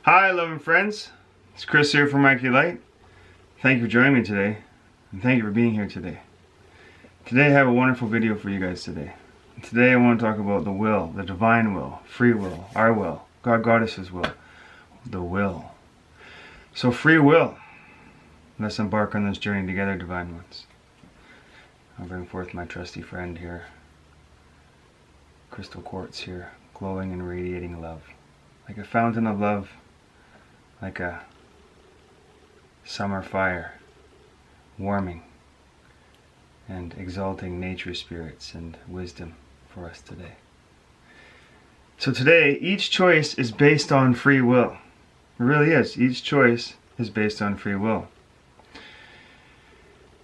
Hi, loving friends. It's Chris here from Mikey Light. Thank you for joining me today, and thank you for being here today. Today I have a wonderful video for you guys today. Today I want to talk about the will, the divine will, free will, our will, God Goddess's will, the will. So free will. Let's embark on this journey together, divine ones. I'll bring forth my trusty friend here. Crystal quartz here, glowing and radiating love. Like a fountain of love. Like a summer fire, warming and exalting nature spirits and wisdom for us today. So today, each choice is based on free will. It really is. Each choice is based on free will.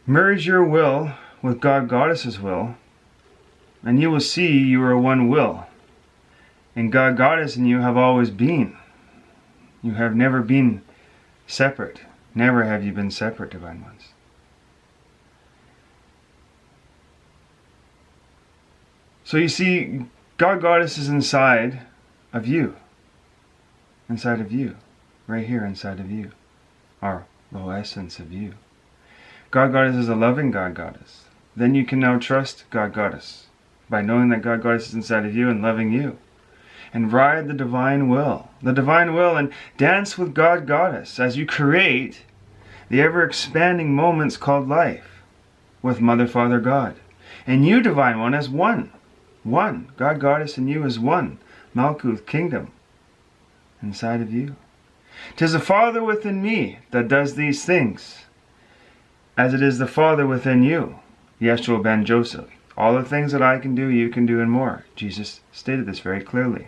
Merge your will with God Goddess's will, and you will see you are one will. And God Goddess and you have always been. You have never been separate. Never have you been separate, divine ones. So you see, God Goddess is inside of you. Inside of you. Right here inside of you. Or the whole essence of you. God Goddess is a loving God Goddess. Then you can now trust God Goddess by knowing that God Goddess is inside of you and loving you. And ride the divine will, and dance with God Goddess as you create the ever-expanding moments called life with Mother, Father, God. And you, divine one, as one. One. God Goddess and you as one. Malkuth, kingdom, inside of you. 'Tis the Father within me that does these things, as it is the Father within you. YESHUA ben Joseph. All the things that I can do, you can do and more. Jesus stated this very clearly.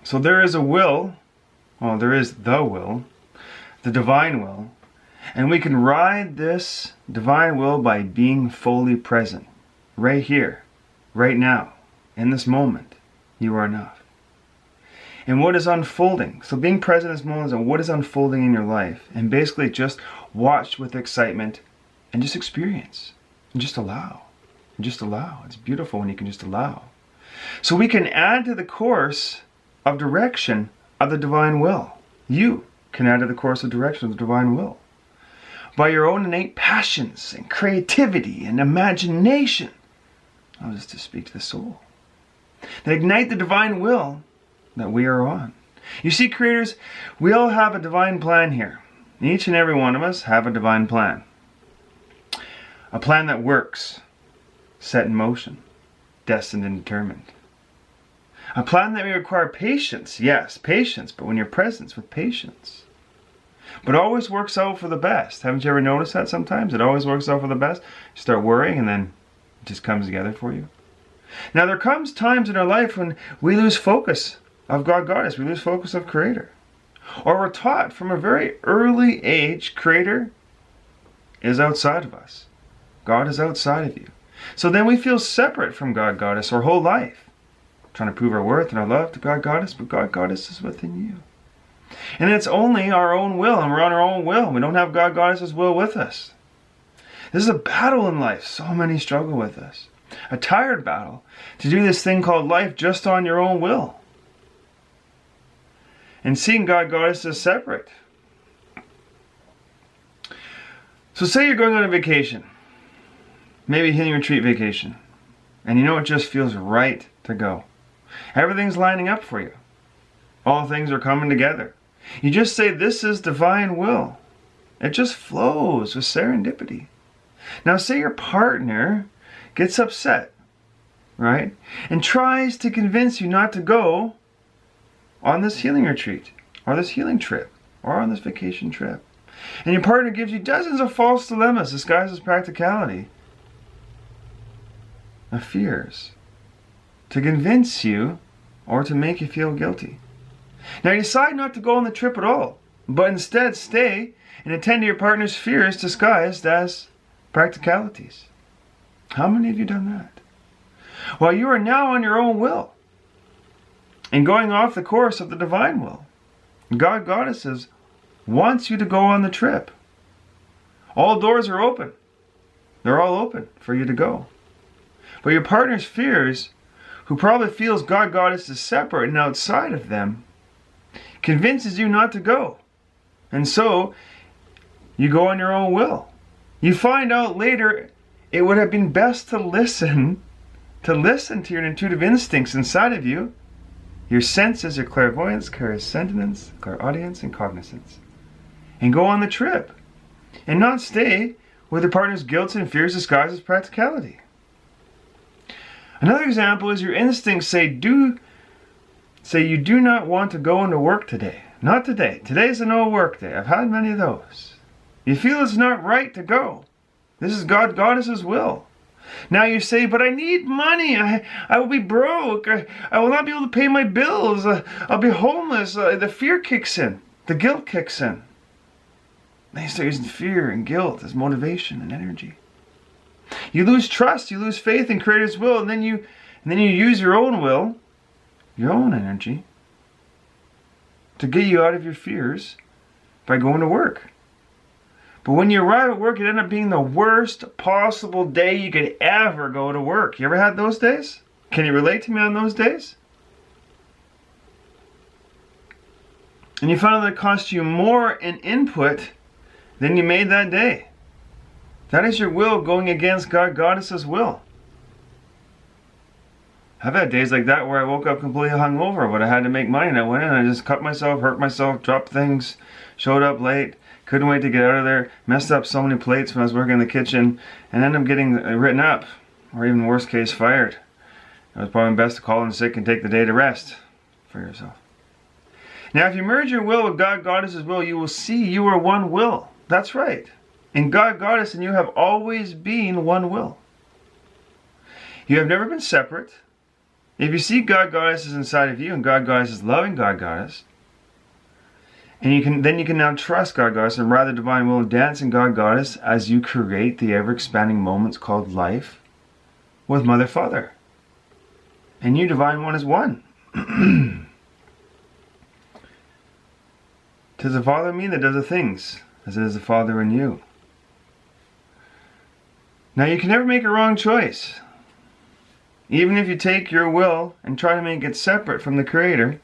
So there is a will, there is the will, the divine will, and we can ride this divine will by being fully present. Right here, right now, in this moment, you are enough. And what is unfolding? So being present in this moment is what is unfolding in your life. And basically just watch with excitement and just experience. And just allow. And just allow. It's beautiful when you can just allow. So we can add to the course of direction of the divine will. You can add to the course of direction of the divine will. By your own innate passions and creativity and imagination. I'll just to speak to the soul. That ignite the divine will that we are on. You see, creators, we all have a divine plan here. Each and every one of us have a divine plan. A plan that works, set in motion, destined and determined. A plan that may require patience, yes, patience, but when you're present with patience. But it always works out for the best. Haven't you ever noticed that sometimes? It always works out for the best. You start worrying and then it just comes together for you. Now there comes times in our life when we lose focus of God Goddess. We lose focus of Creator. Or we're taught from a very early age, Creator is outside of us. God is outside of you. So then we feel separate from God Goddess our whole life. Trying to prove our worth and our love to God Goddess, but God Goddess is within you. And it's only our own will, and we're on our own will. We don't have God Goddess's will with us. This is a battle in life. So many struggle with this. A tired battle to do this thing called life just on your own will. And seeing God Goddess as separate. So say you're going on a vacation. Maybe a healing retreat vacation. And you know it just feels right to go. Everything's lining up for you. All things are coming together. You just say, this is divine will. It just flows with serendipity. Now say your partner gets upset, right? And tries to convince you not to go on this healing retreat, or this healing trip, or on this vacation trip. And your partner gives you dozens of false dilemmas disguised as practicality, of fears, to convince you or to make you feel guilty. Now you decide not to go on the trip at all, but instead stay and attend to your partner's fears disguised as practicalities. How many of you done that? Well, you are now on your own will and going off the course of the divine will. God Goddesses wants you to go on the trip. All doors are open. They're all open for you to go. But your partner's fears, who probably feels God Goddess is separate and outside of them, convinces you not to go. And so, you go on your own will. You find out later it would have been best to listen to your intuitive instincts inside of you, your senses, your clairvoyance, clairsentience, clairaudience, and cognizance, and go on the trip, and not stay with your partner's guilt and fears disguised as practicality. Another example is your instincts say you do not want to go into work today. Not today. Today's a no work day. I've had many of those. You feel it's not right to go. This is God, Goddess's will. Now you say, but I need money. I will be broke. I will not be able to pay my bills. I'll be homeless. The fear kicks in. The guilt kicks in. Then you start using fear and guilt as motivation and energy. You lose trust. You lose faith in Creator's will. And then you use your own will, your own energy, to get you out of your fears by going to work. But when you arrive at work, it ends up being the worst possible day you could ever go to work. You ever had those days? Can you relate to me on those days? And you found that it cost you more in input than you made that day. That is your will going against God, Goddess's will. I've had days like that where I woke up completely hungover, but I had to make money, and I went in and I just cut myself, hurt myself, dropped things, showed up late, couldn't wait to get out of there, messed up so many plates when I was working in the kitchen, and ended up getting written up, or even worst case, fired. It was probably best to call in sick and take the day to rest for yourself. Now, if you merge your will with God, Goddess's will, you will see you are one will. That's right. In God, Goddess, and you have always been one will. You have never been separate. If you see God, Goddess is inside of you, and God, Goddess is loving God, Goddess, and you can now trust God, Goddess, and rather divine will dance in God, Goddess as you create the ever-expanding moments called life with Mother, Father. And you, Divine One, is one. 'Tis the Father in me that does the things, as it is the Father in you. Now, you can never make a wrong choice. Even if you take your will and try to make it separate from the Creator,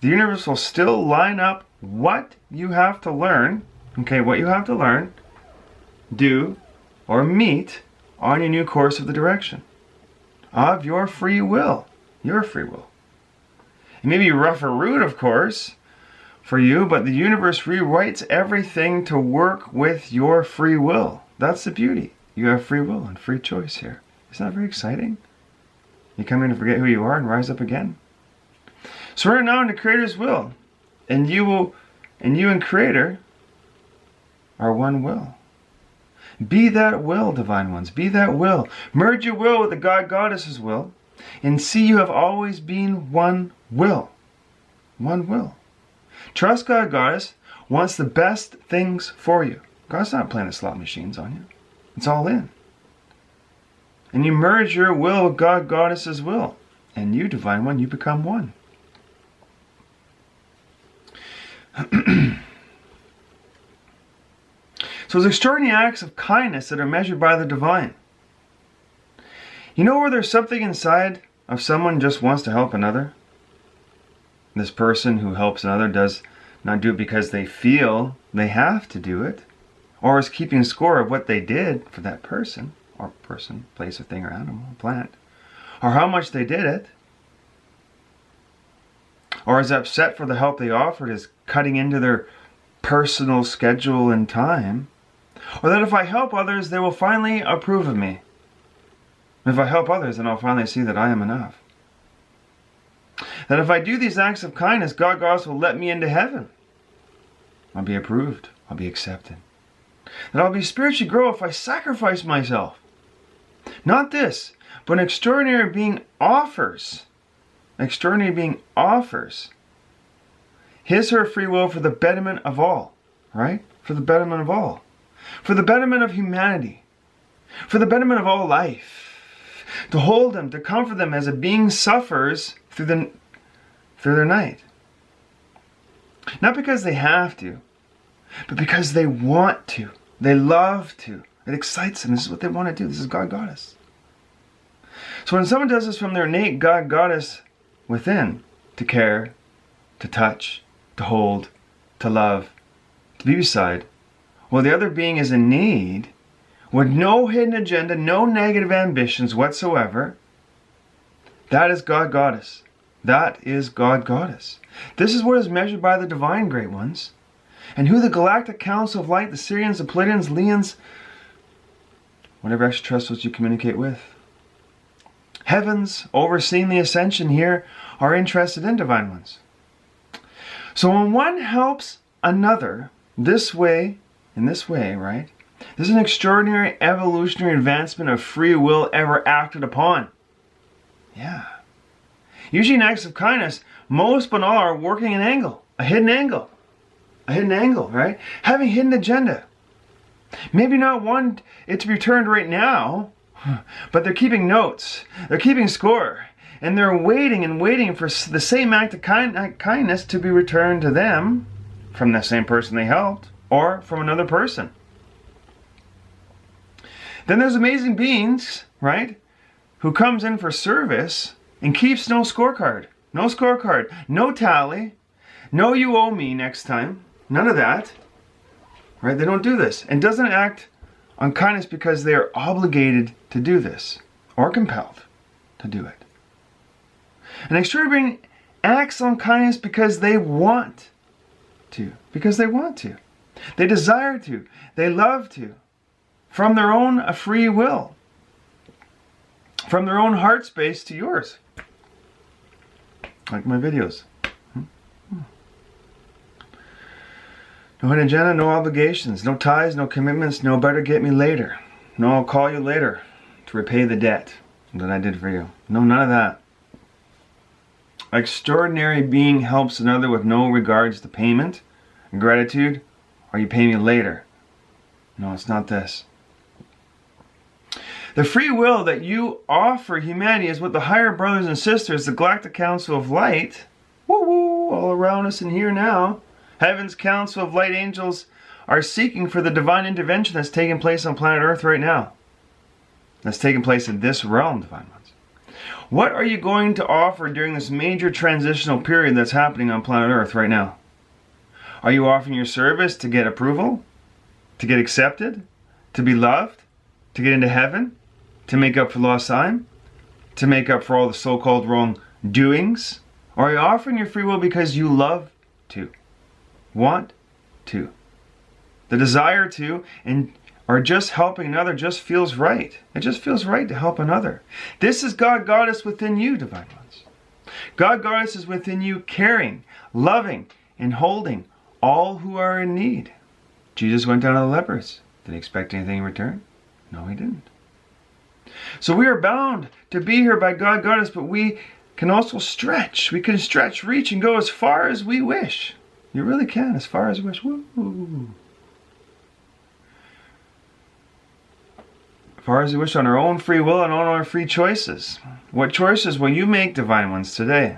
the universe will still line up what you have to learn, what you have to learn, do, or meet on your new course of the direction of your free will. Your free will. It may be rough or rude, of course, for you, but the universe rewrites everything to work with your free will. That's the beauty. You have free will and free choice here. Isn't that very exciting? You come in to forget who you are and rise up again. Surrender now into Creator's will, and you and Creator are one will. Be that will, Divine Ones. Be that will. Merge your will with the God, Goddess's will, and see you have always been one will. One will. Trust God, Goddess wants the best things for you. God's not playing the slot machines on you. It's all in. And you merge your will with God, Goddess's will. And you, Divine One, you become one. So it's extraordinary acts of kindness that are measured by the divine. You know where there's something inside of someone just wants to help another? This person who helps another does not do it because they feel they have to do it, or is keeping score of what they did for that person, or person, place, or thing, or animal, or plant, or how much they did it, or is upset for the help they offered, is cutting into their personal schedule and time, or that if I help others, they will finally approve of me. If I help others, then I'll finally see that I am enough. That if I do these acts of kindness, God, Goddess will let me into heaven. I'll be approved. I'll be accepted. That I'll be spiritually grow if I sacrifice myself. Not this, but an extraordinary being offers. Extraordinary being offers his or her free will for the betterment of all. Right? For the betterment of all. For the betterment of humanity. For the betterment of all life. To hold them, to comfort them as a being suffers through their night. Not because they have to, but because they want to. They love to. It excites them. This is what they want to do. This is God, Goddess. So when someone does this from their innate God, Goddess within, to care, to touch, to hold, to love, to be beside, while the other being is in need, with no hidden agenda, no negative ambitions whatsoever, that is God Goddess. That is God Goddess. This is what is measured by the divine great ones, and who the Galactic Council of Light, the Sirians, the Pleiadians, Leons, whatever extraterrestrials you communicate with, heavens overseeing the ascension here, are interested in divine ones. So when one helps another this way, in this way, right? This is an extraordinary evolutionary advancement of free will ever acted upon. Yeah. Usually in acts of kindness, most but all are working an angle, a hidden angle. A hidden angle, right? Having a hidden agenda. Maybe not want it to be returned right now, but they're keeping notes. They're keeping score. And they're waiting and waiting for the same act of kindness to be returned to them from the same person they helped or from another person. Then there's amazing beings, right, who comes in for service and keeps no scorecard. No scorecard. No tally. No you owe me next time. None of that. Right? They don't do this. And doesn't act on kindness because they are obligated to do this or compelled to do it. An extraordinary being acts on kindness because they want to. Because they want to. They desire to. They love to. From their own free will. From their own heart space to yours. Like my videos. No hidden agenda, no obligations, no ties, no commitments, no better get me later. No, I'll call you later to repay the debt that I did for you. No, none of that. Extraordinary being helps another with no regards to payment, gratitude, or you pay me later. No, it's not this. The free will that you offer humanity is what the higher brothers and sisters, the Galactic Council of Light, woo-woo, all around us and here now, Heaven's Council of Light Angels are seeking for the divine intervention that's taking place on planet Earth right now. That's taking place in this realm, divine ones. What are you going to offer during this major transitional period that's happening on planet Earth right now? Are you offering your service to get approval? To get accepted? To be loved? To get into heaven? To make up for lost time? To make up for all the so-called wrong doings? Or are you offering your free will because you love to? Want to? The desire to, or just helping another just feels right. It just feels right to help another. This is God Goddess within you, divine ones. God Goddess is within you, caring, loving, and holding all who are in need. Jesus went down to the lepers. Did he expect anything in return? No, he didn't. So we are bound to be here by God Goddess, but we can also stretch. We can stretch, reach, and go as far as we wish. You really can, as far as you wish. Woo. As far as you wish on our own free will and on our free choices. What choices will you make, divine ones, today?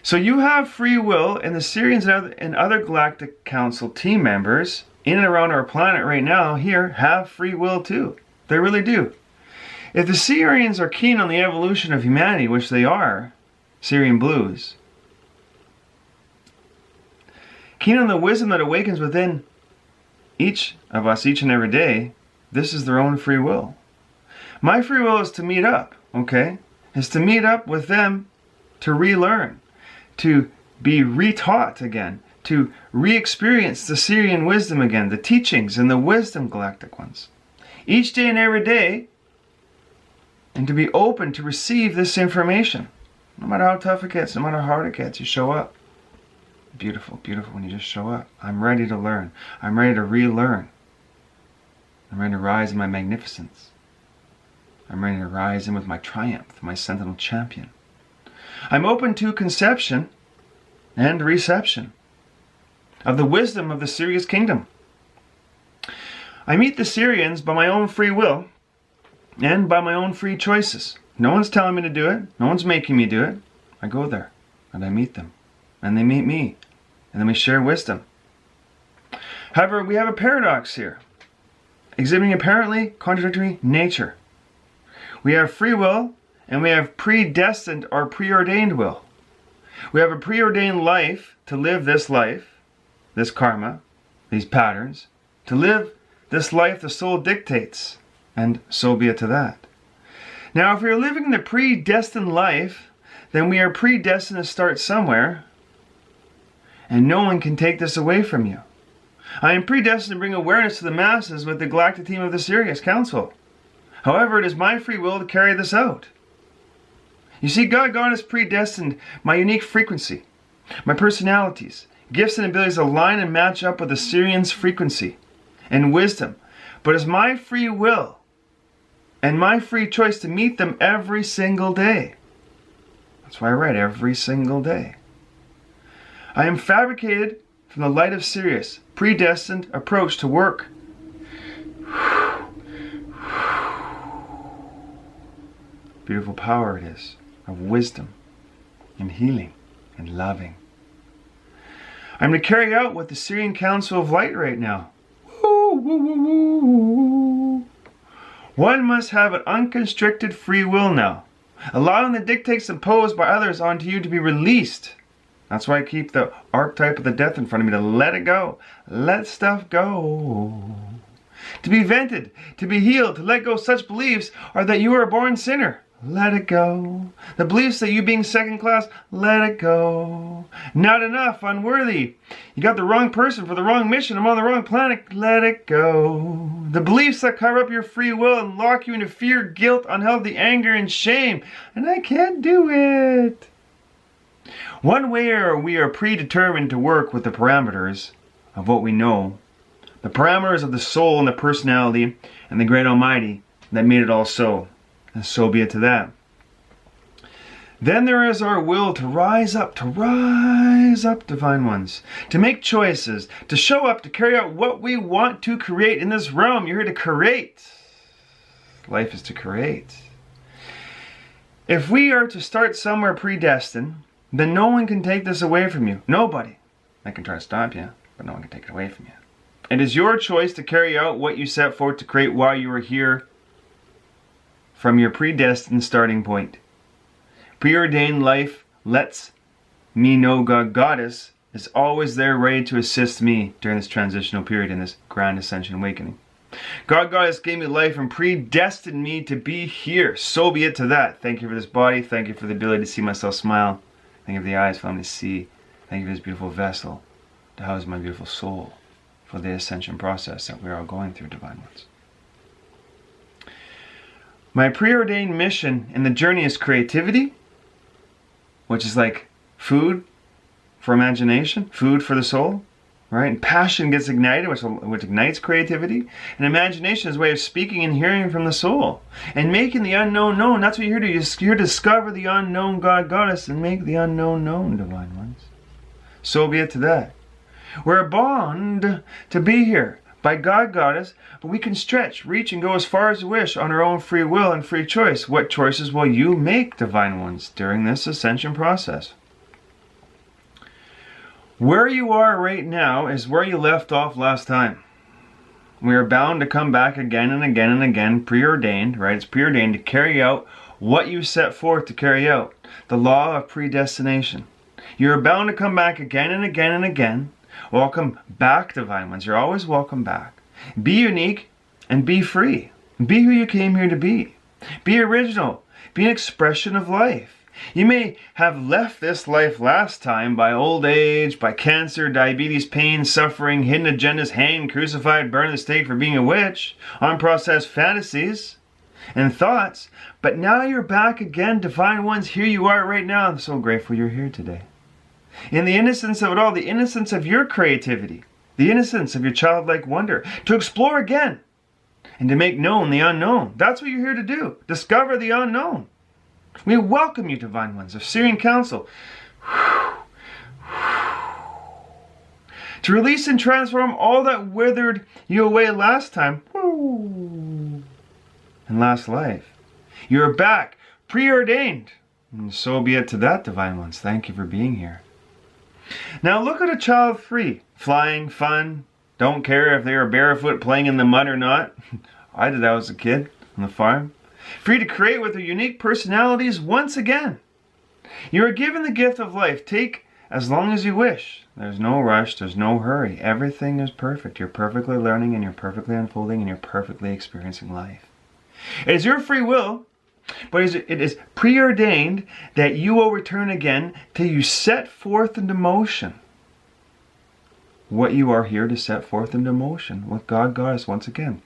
So you have free will, and the Syrians and other Galactic Council team members in and around our planet right now here have free will too. They really do. If the Syrians are keen on the evolution of humanity, which they are, Syrian Blues, keen on the wisdom that awakens within each of us each and every day, this is their own free will. My free will is to meet up, okay? Is to meet up with them to relearn, to be retaught again, to re-experience the Syrian wisdom again, the teachings and the wisdom galactic ones. Each day and every day, and to be open to receive this information. No matter how tough it gets, no matter how hard it gets, you show up. Beautiful, beautiful when you just show up. I'm ready to learn. I'm ready to relearn. I'm ready to rise in my magnificence. I'm ready to rise in with my triumph, my sentinel champion. I'm open to conception and reception of the wisdom of the Sirius kingdom. I meet the Syrians by my own free will and by my own free choices. No one's telling me to do it. No one's making me do it. I go there and I meet them and they meet me and then we share wisdom. However, we have a paradox here, exhibiting apparently contradictory nature. We have free will and we have predestined or preordained will. We have a preordained life to live this life, this karma, these patterns. To live this life the soul dictates, and so be it to that. Now, if we are living the predestined life, then we are predestined to start somewhere, and no one can take this away from you. I am predestined to bring awareness to the masses with the galactic team of the Sirius Council. However, it is my free will to carry this out. You see, God has predestined my unique frequency, my personalities, gifts and abilities align and match up with the Sirian's frequency and wisdom, but it's my free will and my free choice to meet them every single day. That's why I write every single day. I am fabricated from the light of Sirius, predestined approach to work. Beautiful power it is, of wisdom and healing and loving. I'm to carry out what the Sirian Council of Light right now. One must have an unconstricted free will now, allowing the dictates imposed by others onto you to be released. That's why I keep the archetype of the death in front of me, to let it go. Let stuff go. To be vented, to be healed, to let go such beliefs are that you are a born sinner. Let it go. The beliefs that you being second class, let it go. Not enough, unworthy. You got the wrong person for the wrong mission. I'm on the wrong planet. Let it go. The beliefs that cover up your free will and lock you into fear, guilt, unhealthy anger, and shame. And I can't do it. One way we are predetermined to work with the parameters of what we know. The parameters of the soul and the personality and the great Almighty that made it all so. And so be it to that. Then there is our will to rise up, divine ones. To make choices, to show up, to carry out what we want to create in this realm. You're here to create. Life is to create. If we are to start somewhere predestined, then no one can take this away from you. Nobody. They can try to stop you, but no one can take it away from you. It is your choice to carry out what you set forth to create while you are here from your predestined starting point. Preordained life lets me know God Goddess is always there ready to assist me during this transitional period in this grand ascension awakening. God Goddess gave me life and predestined me to be here. So be it to that. Thank you for this body. Thank you for the ability to see myself smile. Thank you for the eyes for me to see. Thank you for this beautiful vessel to house my beautiful soul for the ascension process that we're all going through, divine ones. My preordained mission in the journey is creativity, which is like food for imagination, food for the soul, right? And passion gets ignited, which ignites creativity. And imagination is a way of speaking and hearing from the soul and making the unknown known. That's what you're here to do. You're here to discover the unknown God Goddess and make the unknown known, divine ones. So be it to that. We're bound to be here by God Goddess, but we can stretch, reach, and go as far as we wish on our own free will and free choice. What choices will you make, divine ones, during this ascension process? Where you are right now is where you left off last time. We are bound to come back again and again and again, preordained, right? It's preordained to carry out what you set forth to carry out. The law of predestination. You're bound to come back again and again and again. Welcome back, divine ones. You're always welcome back. Be unique and be free. Be who you came here to be. Be original. Be an expression of life. You may have left this life last time by old age, by cancer, diabetes, pain, suffering, hidden agendas, hanged, crucified, burned at the stake for being a witch, unprocessed fantasies and thoughts. But now you're back again, divine ones. Here you are right now. I'm so grateful you're here today. In the innocence of it all, the innocence of your creativity, the innocence of your childlike wonder, to explore again and to make known the unknown. That's what you're here to do. Discover the unknown. We welcome you, divine ones of Sirian Council, to release and transform all that withered you away last time and last life. You are back, preordained, and so be it to that, divine ones. Thank you for being here. Now look at a child free, flying, fun, don't care if they are barefoot playing in the mud or not. I did that as a kid on the farm. Free to create with their unique personalities once again. You are given the gift of life. Take as long as you wish. There's no rush. There's no hurry. Everything is perfect. You're perfectly learning and you're perfectly unfolding and you're perfectly experiencing life. It is your free will, but it is preordained that you will return again till you set forth into motion what you are here to set forth into motion with God, Goddess, once again.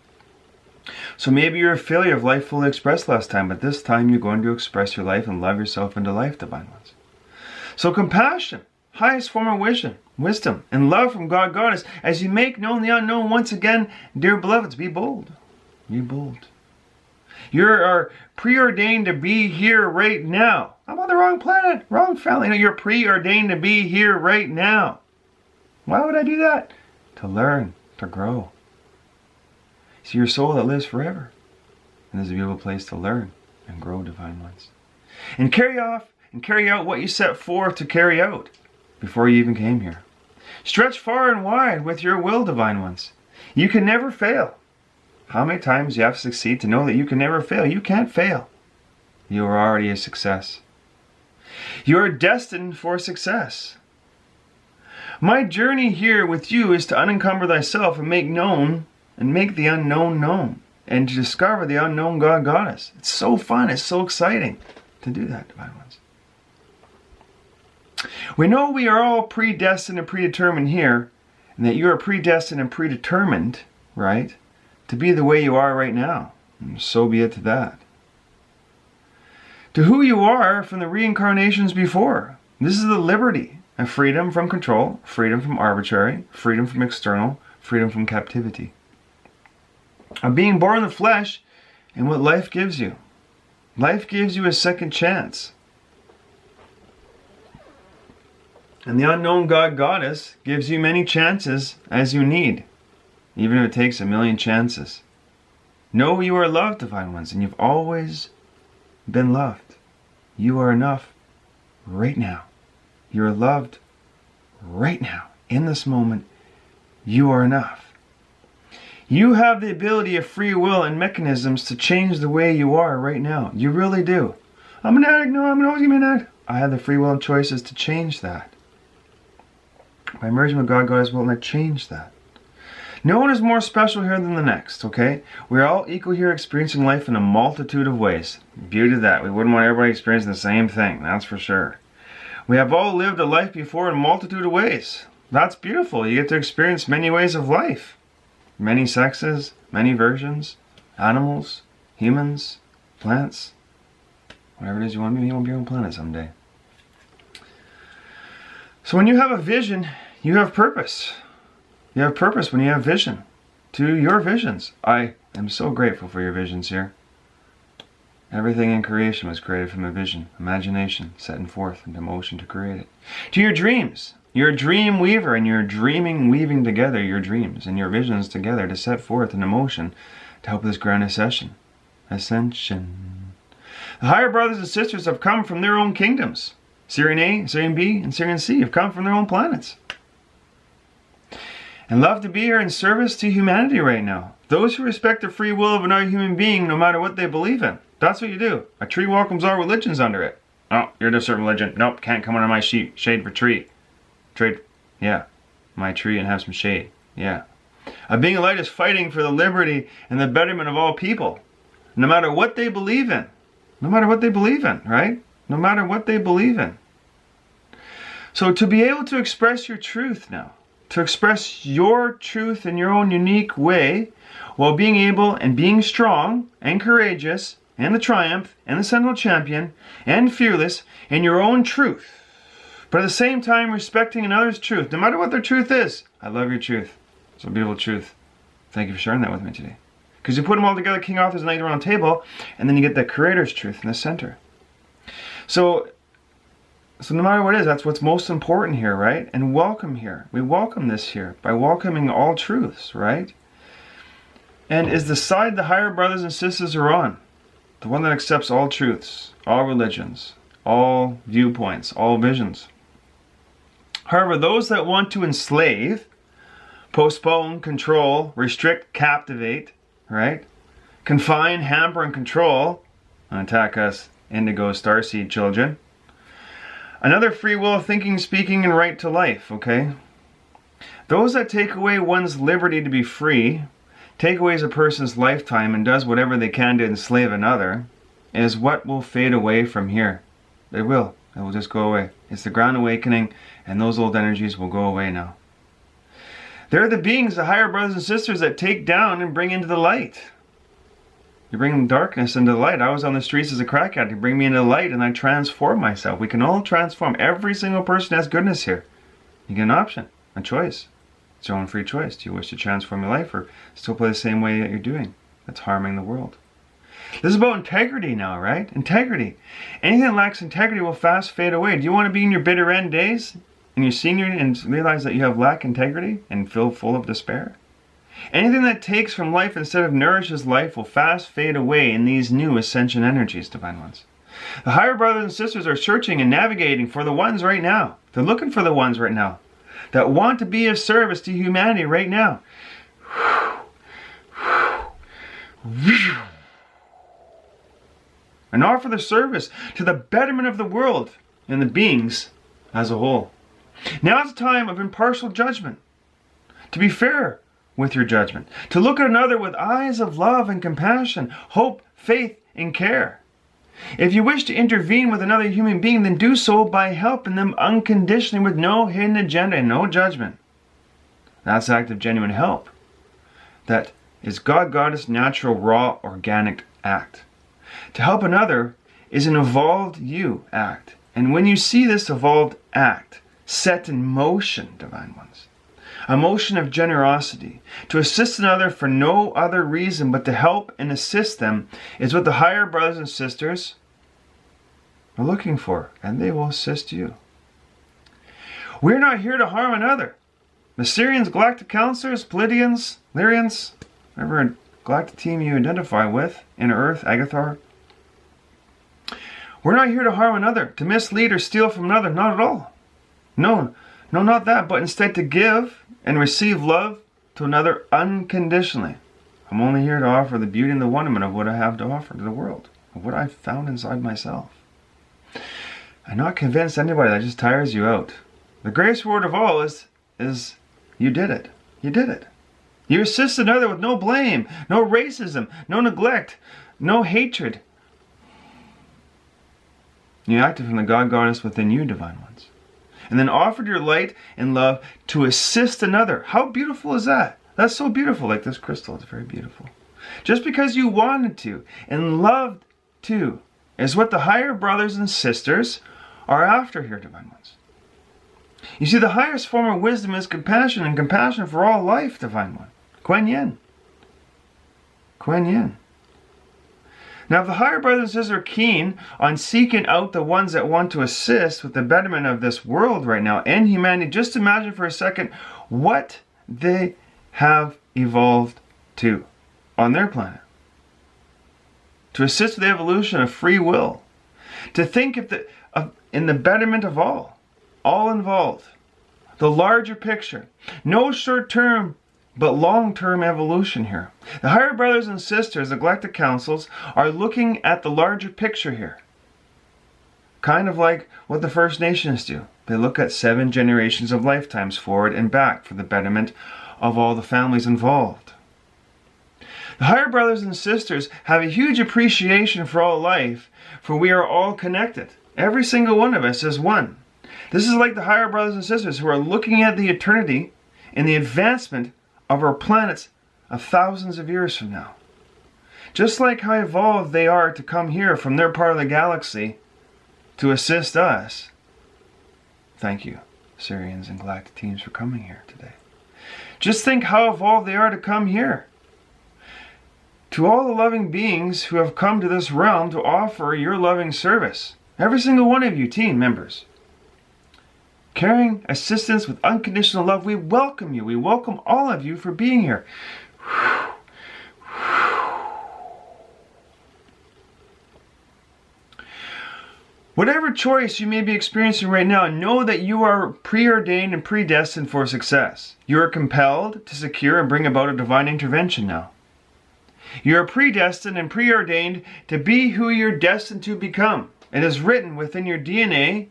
So maybe you're a failure of life fully expressed last time, but this time you're going to express your life and love yourself into life, divine ones. So compassion, highest form of wisdom, and love from God, Goddess, as you make known the unknown once again, dear beloveds, be bold. Be bold. You are preordained to be here right now. I'm on the wrong planet, wrong family. No, you're preordained to be here right now. Why would I do that? To learn, to grow. See, your soul that lives forever. And this is a beautiful place to learn and grow, divine ones. And carry out what you set forth to carry out before you even came here. Stretch far and wide with your will, divine ones. You can never fail. How many times you have to succeed to know that you can never fail? You can't fail. You are already a success. You are destined for success. My journey here with you is to unencumber thyself and make known and make the unknown known, and to discover the unknown God, Goddess. It's so fun, it's so exciting to do that, divine ones. We know we are all predestined and predetermined here, and that you are predestined and predetermined, right, to be the way you are right now. And so be it to that. To who you are from the reincarnations before. This is the liberty and freedom from control, freedom from arbitrary, freedom from external, freedom from captivity. Of being born in the flesh and what life gives you. Life gives you a second chance. And the unknown God, Goddess gives you many chances as you need, even if it takes 1,000,000 chances. Know you are loved, divine ones, and you've always been loved. You are enough right now. You are loved right now. In this moment, you are enough. You have the ability of free will and mechanisms to change the way you are right now. You really do. I'm an addict. No, I'm always going to be an addict. I have the free will and choices to change that. By merging with God, Goddess will not change that. No one is more special here than the next, okay? We're all equal here, experiencing life in a multitude of ways. Beauty of that. We wouldn't want everybody experiencing the same thing, that's for sure. We have all lived a life before in a multitude of ways. That's beautiful. You get to experience many ways of life. Many sexes, many versions, animals, humans, plants. Whatever it is you want to be, you want to be on planet someday. So when you have a vision, you have purpose. You have purpose when you have vision. To your visions. I am so grateful for your visions here. Everything in creation was created from a vision, imagination, setting forth into motion to create it. To your dreams. You're a dream weaver, and you're dreaming, weaving together your dreams and your visions together to set forth into motion to help this grand ascension. The higher brothers and sisters have come from their own kingdoms. Syrian A, Syrian B, and Syrian C have come from their own planets. And love to be here in service to humanity right now. Those who respect the free will of another human being, no matter what they believe in. That's what you do. A tree welcomes all religions under it. Oh, you're a certain religion. Nope, can't come under my shade for tree. Trade, yeah, my tree and have some shade, yeah. A being of light is fighting for the liberty and the betterment of all people, no matter what they believe in. No matter what they believe in, right? No matter what they believe in. So to be able to express your truth now, to express your truth in your own unique way, while being able and being strong and courageous, and the triumph, and the sentinel champion, and fearless in your own truth. But at the same time, respecting another's truth, no matter what their truth is. I love your truth. It's a beautiful truth. Thank you for sharing that with me today. Because you put them all together, King Arthur's Knight around the table, and then you get that Creator's truth in the center. So no matter what it is, that's what's most important here, right? And welcome here. We welcome this here by welcoming all truths, right? And is the side the higher brothers and sisters are on. The one that accepts all truths, all religions, all viewpoints, all visions. However, those that want to enslave, postpone, control, restrict, captivate, right? Confine, hamper, and control, and attack us indigo starseed children. Another free will of thinking, speaking, and right to life, okay? Those that take away one's liberty to be free, take away a person's lifetime and does whatever they can to enslave another, is what will fade away from here. It will. It will just go away. It's the ground awakening, and those old energies will go away now. They're the beings, the higher brothers and sisters, that take down and bring into the light. You bring darkness into the light. I was on the streets as a crack addict. You bring me into the light, and I transform myself. We can all transform. Every single person has goodness here. You get an option, a choice. It's your own free choice. Do you wish to transform your life or still play the same way that you're doing? That's harming the world. This is about integrity now, right? Integrity. Anything that lacks integrity will fast fade away. Do you want to be in your bitter end days and your senior and realize that you have lack integrity and feel full of despair? Anything that takes from life instead of nourishes life will fast fade away in these new ascension energies, Divine Ones. The higher brothers and sisters are searching and navigating for the ones right now. They're looking for the ones right now that want to be of service to humanity right now. And offer the service to the betterment of the world and the beings as a whole. Now is a time of impartial judgment. To be fair with your judgment. To look at another with eyes of love and compassion, hope, faith, and care. If you wish to intervene with another human being, then do so by helping them unconditionally with no hidden agenda and no judgment. That's an act of genuine help. That is God, Goddess, natural, raw, organic act. To help another is an evolved you act. And when you see this evolved act set in motion, Divine Ones, a motion of generosity, to assist another for no other reason but to help and assist them, is what the higher brothers and sisters are looking for, and they will assist you. We're not here to harm another. The Syrians, Galactic Counselors, Pleiadians, Lyrians, whatever galactic team you identify with, Inner Earth, Agathar. We're not here to harm another, to mislead or steal from another, not at all. No, not that, but instead to give and receive love to another unconditionally. I'm only here to offer the beauty and the wonderment of what I have to offer to the world, of what I've found inside myself. I'm not convinced anybody that just tires you out. The greatest reward of all is you did it. You did it. You assist another with no blame, no racism, no neglect, no hatred. You acted from the God, Goddess within you, Divine Ones. And then offered your light and love to assist another. How beautiful is that? That's so beautiful, like this crystal. It's very beautiful. Just because you wanted to and loved to is what the higher brothers and sisters are after here, Divine Ones. You see, the highest form of wisdom is compassion, and compassion for all life, Divine One. Kuan Yin. Kuan Yin. Now, if the higher brothers and sisters are keen on seeking out the ones that want to assist with the betterment of this world right now and humanity, just imagine for a second what they have evolved to on their planet. To assist with the evolution of free will. To think in the betterment of all involved. The larger picture. No short-term but long-term evolution here. The higher brothers and sisters, the galactic councils, are looking at the larger picture here. Kind of like what the First Nations do. They look at 7 generations of lifetimes forward and back for the betterment of all the families involved. The higher brothers and sisters have a huge appreciation for all life, for we are all connected. Every single one of us is one. This is like the higher brothers and sisters who are looking at the eternity and the advancement of our planets of thousands of years from now. Just like how evolved they are to come here from their part of the galaxy to assist us. Thank you, Syrians and galactic teams, for coming here today. Just think how evolved they are to come here. To all the loving beings who have come to this realm to offer your loving service. Every single one of you, team members. Caring assistance with unconditional love, we welcome you. We welcome all of you for being here. Whatever choice you may be experiencing right now, know that you are preordained and predestined for success. You are compelled to secure and bring about a divine intervention now. You are predestined and preordained to be who you're destined to become. It is written within your DNA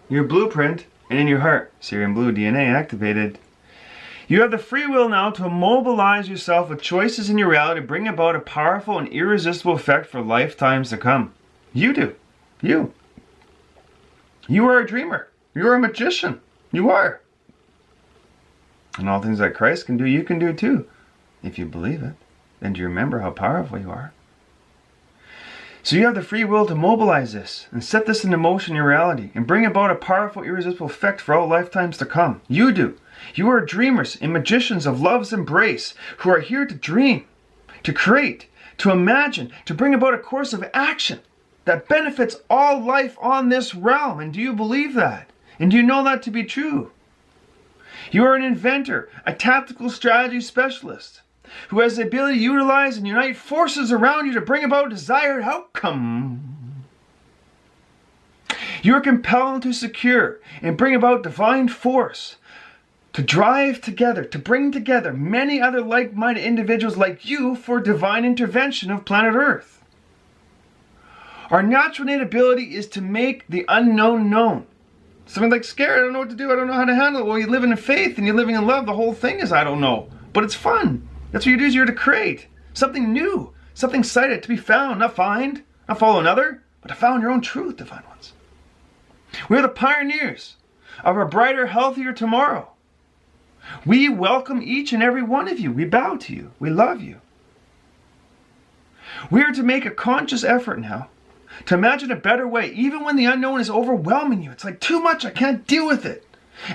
your blueprint, and in your heart. Syrian blue DNA activated. You have the free will now to mobilize yourself with choices in your reality to bring about a powerful and irresistible effect for lifetimes to come. You do. You. You are a dreamer. You are a magician. You are. And all things that Christ can do, you can do too. If you believe it. And do you remember how powerful you are? So you have the free will to mobilize this and set this into motion in your reality and bring about a powerful, irresistible effect for all lifetimes to come. You do. You are dreamers and magicians of love's embrace who are here to dream, to create, to imagine, to bring about a course of action that benefits all life on this realm. And do you believe that? And do you know that to be true? You are an inventor, a tactical strategy specialist who has the ability to utilize and unite forces around you to bring about a desired outcome. You are compelled to secure and bring about divine force to drive together, to bring together many other like-minded individuals like you for divine intervention of planet Earth. Our natural innate ability is to make the unknown known. Something like scared, I don't know what to do, I don't know how to handle it. Well, you're living in faith and you're living in love. The whole thing is I don't know. But it's fun. That's what you do, is you're to create something new, something excited, to be found, not find, not follow another, but to found your own truth, divine ones. We are the pioneers of a brighter, healthier tomorrow. We welcome each and every one of you. We bow to you. We love you. We are to make a conscious effort now to imagine a better way, even when the unknown is overwhelming you. It's like too much, I can't deal with it.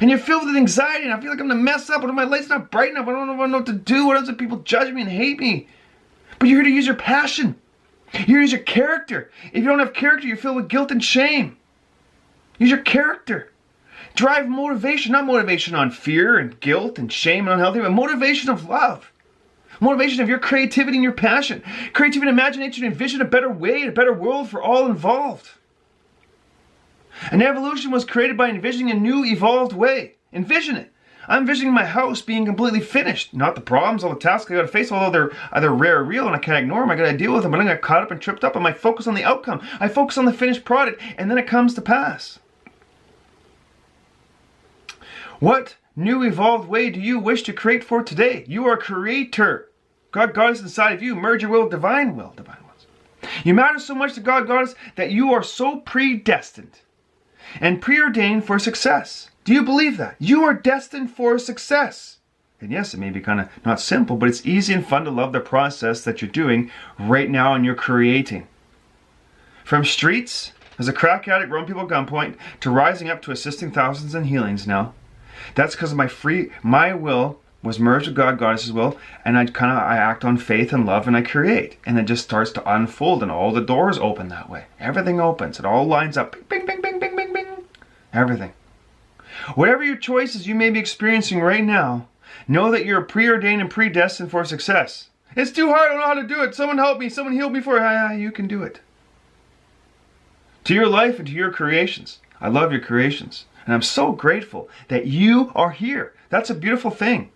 And you're filled with anxiety, and I feel like I'm going to mess up. What if my light's not bright enough? I don't know what to do. What else if people judge me and hate me? But you're here to use your passion. You're here to use your character. If you don't have character, you're filled with guilt and shame. Use your character. Drive motivation, not motivation on fear and guilt and shame and unhealthy, but motivation of love. Motivation of your creativity and your passion. Creativity and imagination to envision a better way, a better world for all involved. An evolution was created by envisioning a new evolved way. Envision it. I'm envisioning my house being completely finished. Not the problems, all the tasks I got to face, although they're either rare or real and I can't ignore them. I got to deal with them, but I'm going to get caught up and tripped up. I might focus on the outcome. I focus on the finished product, and then it comes to pass. What new evolved way do you wish to create for today? You are a creator. God is inside of you. Merge your will with divine will, divine ones. You matter so much to God is that you are so predestined and preordained for success. Do you believe that? You are destined for success. And yes, it may be kind of not simple, but it's easy and fun to love the process that you're doing right now and you're creating. From streets, as a crack addict, running people at gunpoint, to rising up to assisting thousands in healings now. That's because my will was merged with Goddess's will, and I act on faith and love, and I create. And it just starts to unfold, and all the doors open that way. Everything opens. It all lines up. Bing, bing, bing, bing, bing, bing. Everything. Whatever your choices you may be experiencing right now, know that you're preordained and predestined for success. It's too hard. I don't know how to do it. Someone help me. Someone heal me for it. You can do it. To your life and to your creations. I love your creations. And I'm so grateful that you are here. That's a beautiful thing.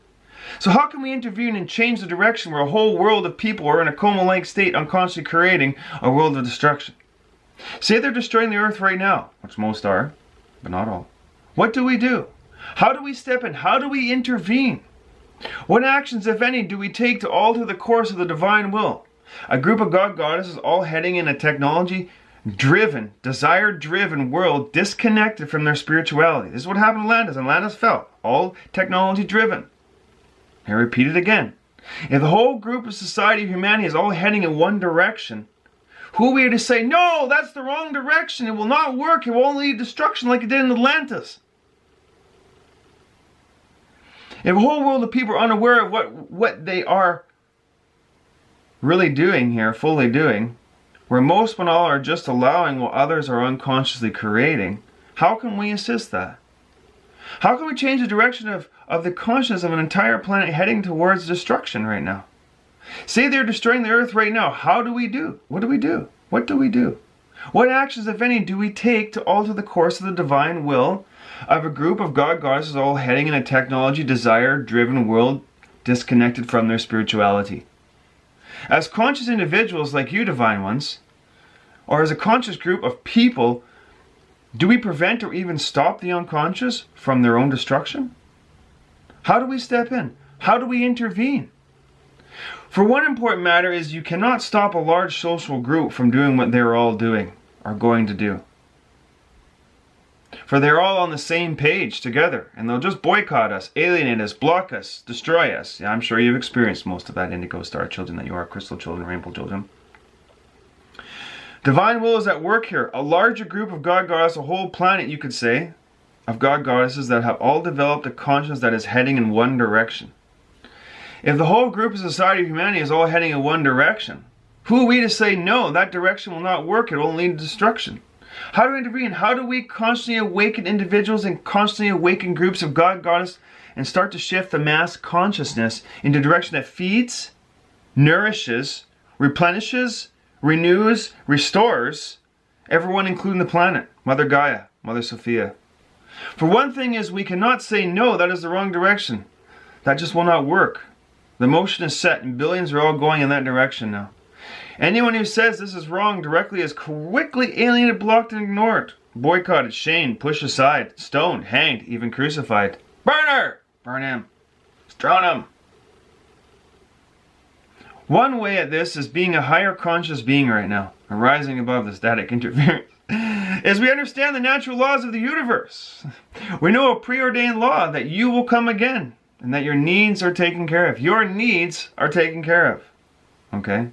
So how can we intervene and change the direction where a whole world of people are in a coma-like state, unconsciously creating a world of destruction? Say they're destroying the earth right now, which most are, but not all. What do we do? How do we step in? How do we intervene? What actions, if any, do we take to alter the course of the divine will? A group of goddesses all heading in a technology-driven, desire-driven world disconnected from their spirituality. This is what happened to Atlantis. Atlantis fell. All technology-driven. I repeat it again. If the whole group of society of humanity is all heading in one direction, who are we to say, no, that's the wrong direction, it will not work, it will only lead to destruction like it did in Atlantis? If a whole world of people are unaware of what they are really doing here, fully doing, where most and all are just allowing while others are unconsciously creating, how can we assist that? How can we change the direction of the consciousness of an entire planet heading towards destruction right now? Say they're destroying the earth right now. How do we do? What do we do? What do we do? What actions, if any, do we take to alter the course of the divine will of a group of goddesses all heading in a technology, desire-driven world disconnected from their spirituality? As conscious individuals like you, divine ones, or as a conscious group of people Do we prevent or even stop the unconscious from their own destruction? How do we step in? How do we intervene? For one important matter is you cannot stop a large social group from doing what they're all doing or going to do. For they're all on the same page together, and they'll just boycott us, alienate us, block us, destroy us. Yeah, I'm sure you've experienced most of that, indigo star children that you are, crystal children, rainbow children. Divine will is at work here. A larger group of God goddess, a whole planet, you could say, of God goddesses that have all developed a consciousness that is heading in one direction. If the whole group of society of humanity is all heading in one direction, who are we to say no, that direction will not work, it will lead to destruction? How do we intervene? How do we constantly awaken individuals and constantly awaken groups of God goddess and start to shift the mass consciousness into a direction that feeds, nourishes, replenishes, renews, restores everyone, including the planet, Mother Gaia, Mother Sophia? For one thing is, we cannot say no, that is the wrong direction. That just will not work. The motion is set and billions are all going in that direction now. Anyone who says this is wrong directly is quickly alienated, blocked, and ignored. Boycotted, shamed, pushed aside, stoned, hanged, even crucified. Burn her! Burn him. Stone him. One way at this is being a higher conscious being right now, arising above the static interference, is we understand the natural laws of the universe. We know a preordained law that you will come again, and that your needs are taken care of. Your needs are taken care of. Okay?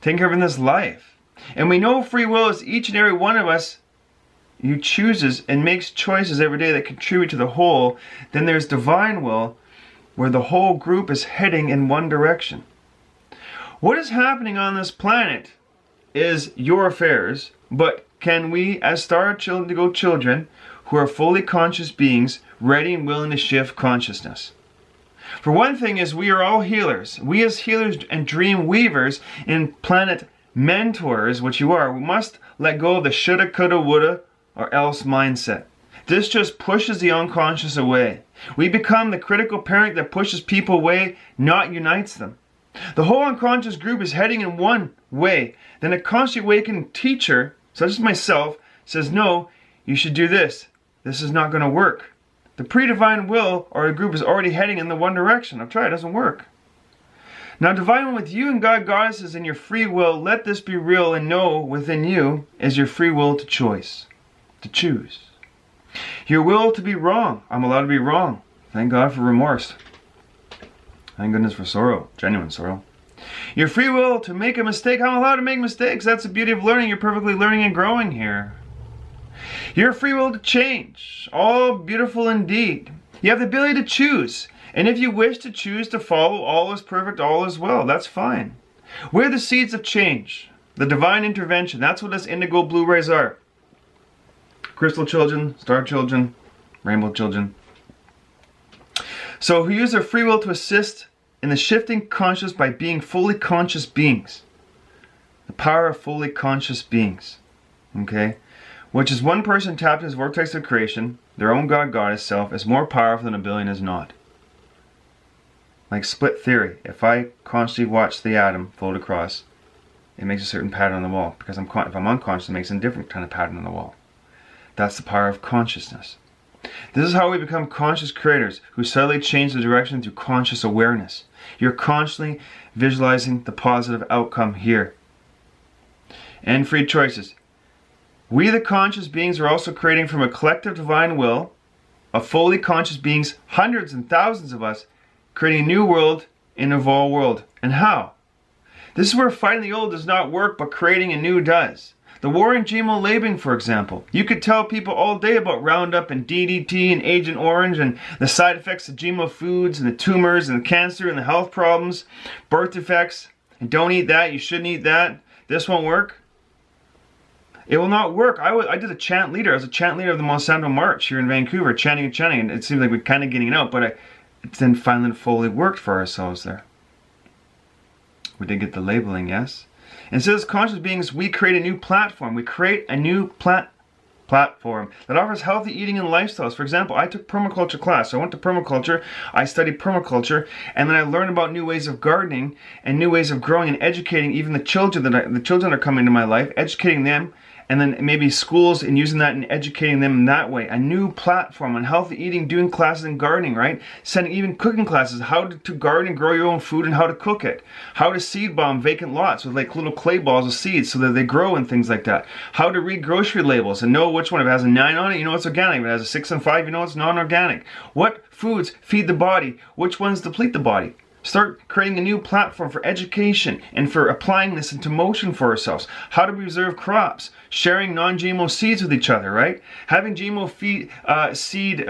Taken care of in this life. And we know free will is each and every one of us who chooses and makes choices every day that contribute to the whole. Then there's divine will, where the whole group is heading in one direction. What is happening on this planet is your affairs, but can we, as star children, who are fully conscious beings, ready and willing to shift consciousness? For one thing is, we are all healers. We as healers and dream weavers and planet mentors, which you are, we must let go of the shoulda, coulda, woulda, or else mindset. This just pushes the unconscious away. We become the critical parent that pushes people away, not unites them. The whole unconscious group is heading in one way. Then a consciously awakened teacher, such as myself, says, no, you should do this. This is not going to work. The pre-divine will or a group is already heading in the one direction. I've tried, it doesn't work. Now, divine will with you and God goddesses in your free will, let this be real and know within you is your free will to choice, to choose. Your will to be wrong. I'm allowed to be wrong. Thank God for remorse. Thank goodness for sorrow, genuine sorrow. Your free will to make a mistake. I'm allowed to make mistakes. That's the beauty of learning. You're perfectly learning and growing here. Your free will to change. All beautiful indeed. You have the ability to choose. And if you wish to choose to follow, all is perfect, all is well. That's fine. We're the seeds of change. The divine intervention. That's what us indigo blue rays are. Crystal children, star children, rainbow children. So who use their free will to assist in the shifting conscious by being fully conscious beings. The power of fully conscious beings. Okay? Which is one person tapped in his vortex of creation, their own God goddess self, is more powerful than a billion is not. Like split theory. If I constantly watch the atom float across, it makes a certain pattern on the wall. Because if I'm unconscious, it makes a different kind of pattern on the wall. That's the power of consciousness. This is how we become conscious creators who subtly change the direction through conscious awareness. You're constantly visualizing the positive outcome here. And free choices. We, the conscious beings, are also creating from a collective divine will of fully conscious beings, hundreds and thousands of us, creating a new world in a evolved world. And how? This is where fighting the old does not work, but creating a new does. The war in GMO labeling, for example. You could tell people all day about Roundup and DDT and Agent Orange and the side effects of GMO foods and the tumors and the cancer and the health problems, birth defects, and don't eat that, you shouldn't eat that, this won't work. It will not work. I did a chant leader. I was a chant leader of the Monsanto March here in Vancouver, chanting and chanting, and it seemed like we're kind of getting it out, but it then finally fully worked for ourselves there. We did get the labeling, yes? And so as conscious beings, we create a new platform. We create a new platform that offers healthy eating and lifestyles. For example, I took permaculture class. So I went to permaculture, I studied permaculture, and then I learned about new ways of gardening and new ways of growing and educating even the children that are coming to my life, educating them and then maybe schools and using that and educating them in that way. A new platform on healthy eating, doing classes in gardening, right? Sending even cooking classes, how to garden and grow your own food and how to cook it. How to seed bomb vacant lots with like little clay balls of seeds so that they grow and things like that. How to read grocery labels and know which one. If it has a 9 on it, you know it's organic. If it has a 6 and 5, you know it's non-organic. What foods feed the body? Which ones deplete the body? Start creating a new platform for education and for applying this into motion for ourselves. How to preserve crops, sharing non-GMO seeds with each other, right? Having GMO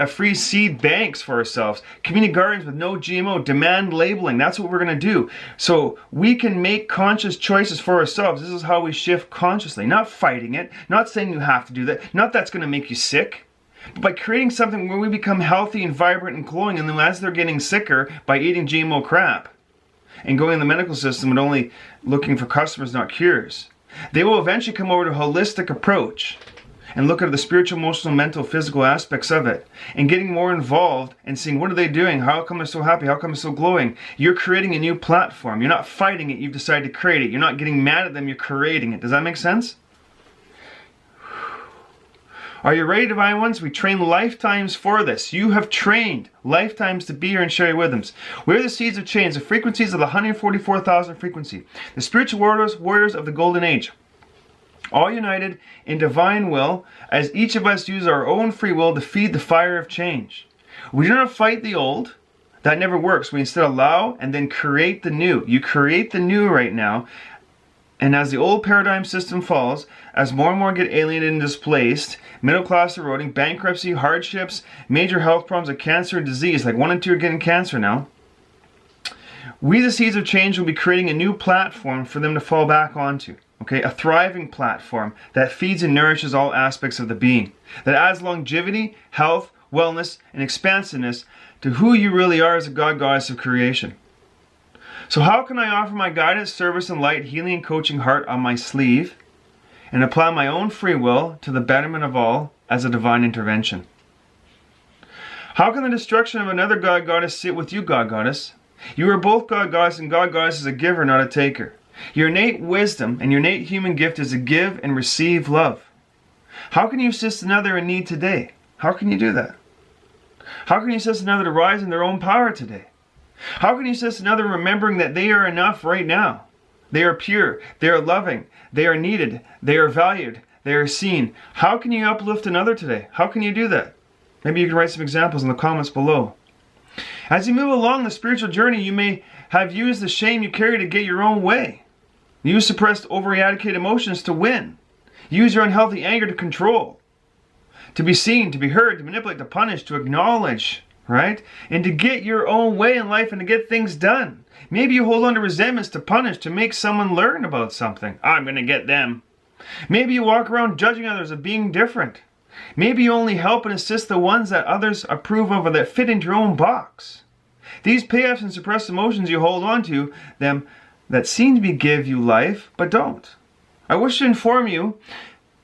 free seed banks for ourselves. Community gardens with no GMO, demand labeling. That's what we're going to do. So we can make conscious choices for ourselves. This is how we shift consciously, not fighting it, not saying you have to do that, not that's going to make you sick. But by creating something where we become healthy and vibrant and glowing, and then as they're getting sicker by eating GMO crap and going in the medical system and only looking for customers, not cures, they will eventually come over to a holistic approach and look at the spiritual, emotional, mental, physical aspects of it and getting more involved and seeing what are they doing, how come they're so happy, how come they're so glowing. You're creating a new platform. You're not fighting it, you've decided to create it. You're not getting mad at them, you're creating it. Does that make sense? Are you ready, Divine Ones? We train lifetimes for this. You have trained lifetimes to be here and share your rhythms. We are the seeds of change, the frequencies of the 144,000 frequency, the spiritual warriors of the golden age, all united in divine will as each of us use our own free will to feed the fire of change. We do not fight the old. That never works. We instead allow and then create the new. You create the new right now. And as the old paradigm system falls, as more and more get alienated and displaced, middle class eroding, bankruptcy, hardships, major health problems like cancer and disease, like 1 in 2 are getting cancer now, we the seeds of change will be creating a new platform for them to fall back onto. Okay, a thriving platform that feeds and nourishes all aspects of the being, that adds longevity, health, wellness, and expansiveness to who you really are as a God Goddess of creation. So how can I offer my guidance, service, and light, healing, and coaching heart on my sleeve and apply my own free will to the betterment of all as a divine intervention? How can the destruction of another God Goddess sit with you, God Goddess? You are both God Goddess, and God Goddess is a giver, not a taker. Your innate wisdom and your innate human gift is to give and receive love. How can you assist another in need today? How can you do that? How can you assist another to rise in their own power today? How can you assist another remembering that they are enough right now? They are pure, they are loving, they are needed, they are valued, they are seen. How can you uplift another today? How can you do that? Maybe you can write some examples in the comments below. As you move along the spiritual journey, you may have used the shame you carry to get your own way. Use suppressed, overreacted emotions to win. Use your unhealthy anger to control. To be seen, to be heard, to manipulate, to punish, to acknowledge. Right? And to get your own way in life and to get things done. Maybe you hold on to resentments to punish, to make someone learn about something. I'm going to get them. Maybe you walk around judging others of being different. Maybe you only help and assist the ones that others approve of or that fit into your own box. These payoffs and suppressed emotions you hold on to them that seem to give you life, but don't. I wish to inform you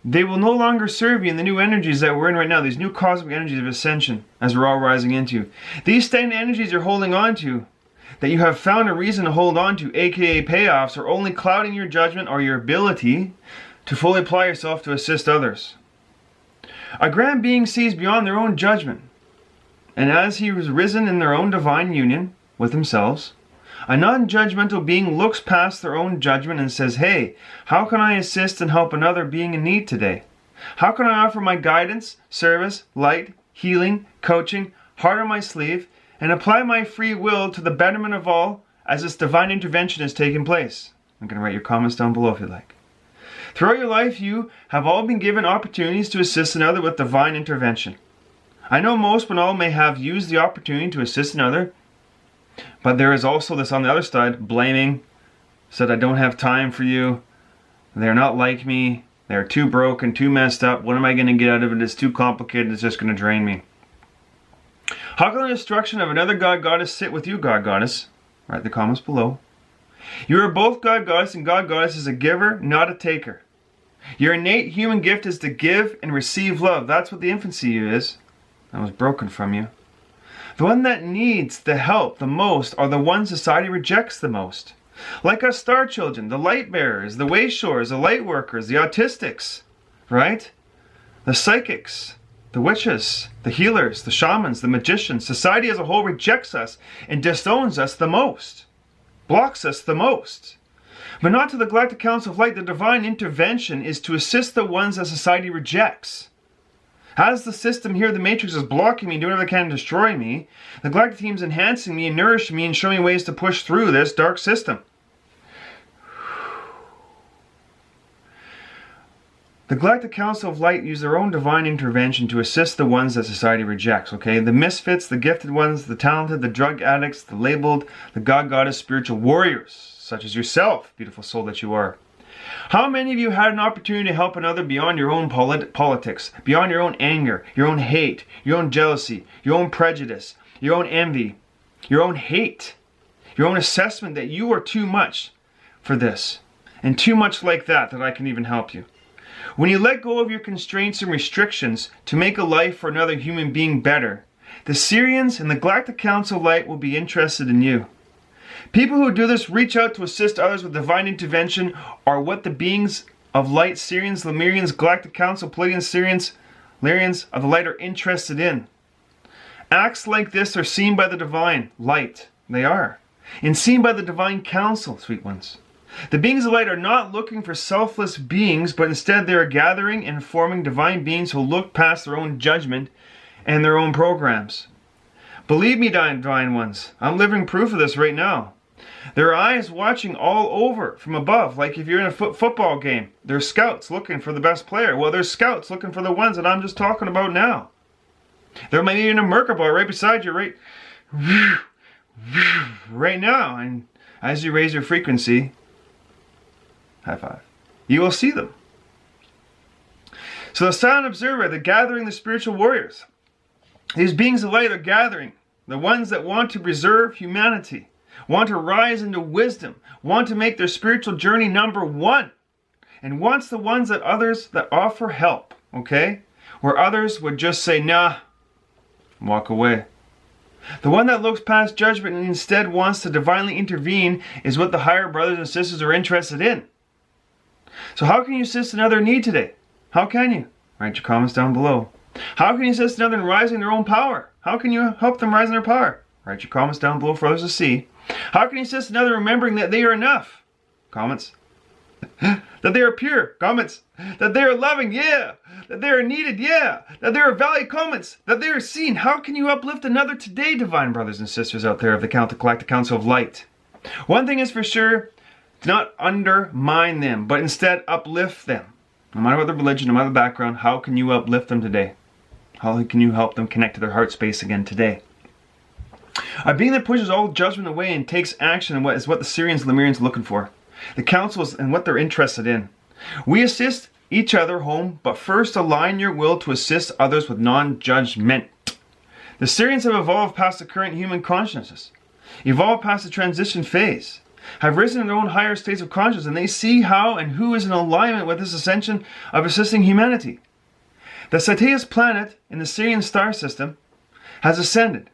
they will no longer serve you in the new energies that we're in right now, these new cosmic energies of ascension, as we're all rising into. These stagnant energies you're holding on to, that you have found a reason to hold on to, aka payoffs, are only clouding your judgment or your ability to fully apply yourself to assist others. A grand being sees beyond their own judgment, and as he was risen in their own divine union with themselves, a non-judgmental being looks past their own judgment and says, hey, how can I assist and help another being in need today? How can I offer my guidance, service, light, healing, coaching, heart on my sleeve, and apply my free will to the betterment of all as this divine intervention is taking place? I'm going to write your comments down below if you like. Throughout your life, you have all been given opportunities to assist another with divine intervention. I know most, but all may have used the opportunity to assist another. But there is also this on the other side, blaming, said I don't have time for you, they're not like me, they're too broken, too messed up, what am I going to get out of it, it's too complicated, it's just going to drain me. How can the destruction of another God Goddess sit with you, God Goddess? Write the comments below. You are both God Goddess, and God Goddess is a giver, not a taker. Your innate human gift is to give and receive love. That's what the infancy you is. That was broken from you. The one that needs the help the most are the ones society rejects the most. Like us star children, the light bearers, the way shores, the light workers, the autistics, right? The psychics, the witches, the healers, the shamans, the magicians. Society as a whole rejects us and disowns us the most, blocks us the most. But not to the Galactic Council of Light. The divine intervention is to assist the ones that society rejects. As the system here, the Matrix, is blocking me, doing whatever they can to destroy me, the Galactic Team is enhancing me and nourishing me and showing me ways to push through this dark system. The Galactic Council of Light use their own divine intervention to assist the ones that society rejects, okay? The misfits, the gifted ones, the talented, the drug addicts, the labeled, the God, Goddess, spiritual warriors, such as yourself, beautiful soul that you are. How many of you had an opportunity to help another beyond your own politics, beyond your own anger, your own hate, your own jealousy, your own prejudice, your own envy, your own hate, your own assessment that you are too much for this, and too much like that I can even help you? When you let go of your constraints and restrictions to make a life for another human being better, the Syrians and the Galactic Council of Light will be interested in you. People who do this reach out to assist others with divine intervention are what the beings of light, Syrians, Lemurians, Galactic Council, Pleiadians, Syrians, Lyrians of the light are interested in. Acts like this are seen by the divine light. They are. And seen by the divine council, sweet ones. The beings of light are not looking for selfless beings, but instead they are gathering and forming divine beings who look past their own judgment and their own programs. Believe me, divine ones, I'm living proof of this right now. There are eyes watching all over from above, like if you're in a football game. There's scouts looking for the best player. Well, there's scouts looking for the ones that I'm just talking about now. There might be a Merkaba right beside you, right now. And as you raise your frequency, high five, you will see them. So the silent observer, the gathering, the spiritual warriors. These beings of light are gathering. The ones that want to preserve humanity, want to rise into wisdom, want to make their spiritual journey number one, and wants the ones that others that offer help, okay? Where others would just say, nah, walk away. The one that looks past judgment and instead wants to divinely intervene is what the higher brothers and sisters are interested in. So how can you assist another in need today? How can you? Write your comments down below. How can you assist another in rising their own power? How can you help them rise in their power? Write your comments down below for others to see. How can you assist another remembering that they are enough? Comments. That they are pure. Comments. That they are loving. Yeah. That they are needed. Yeah. That they are valued. Comments. That they are seen. How can you uplift another today, divine brothers and sisters out there of the Galactic Council of Light? One thing is for sure, do not undermine them, but instead uplift them. No matter what their religion, no matter the background, how can you uplift them today? How can you help them connect to their heart space again today? A being that pushes all judgment away and takes action is what the Syrians and Lemurians are looking for. The councils and what they're interested in. We assist each other home, but first align your will to assist others with non-judgment. The Syrians have evolved past the current human consciousness, evolved past the transition phase, have risen in their own higher states of consciousness, and they see how and who is in alignment with this ascension of assisting humanity. The Sateus planet in the Syrian star system has ascended.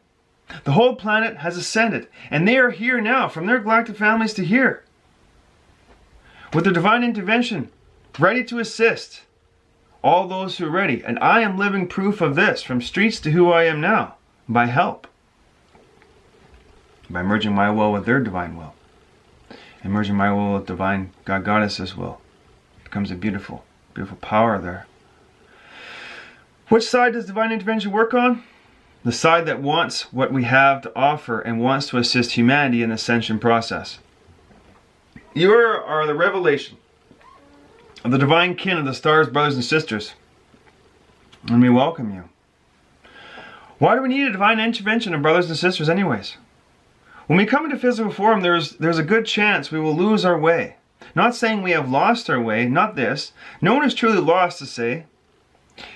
The whole planet has ascended, and they are here now, from their galactic families to here, with their divine intervention, ready to assist all those who are ready. And I am living proof of this, from streets to who I am now, by help, by merging my will with their divine will, and merging my will with divine God Goddess's will. It becomes a beautiful, beautiful power there. Which side does divine intervention work on? The side that wants what we have to offer and wants to assist humanity in the ascension process. You are the revelation of the divine kin of the stars, brothers and sisters. And we welcome you. Why do we need a divine intervention of brothers and sisters anyways? When we come into physical form, there's a good chance we will lose our way. Not saying we have lost our way, not this. No one is truly lost to say.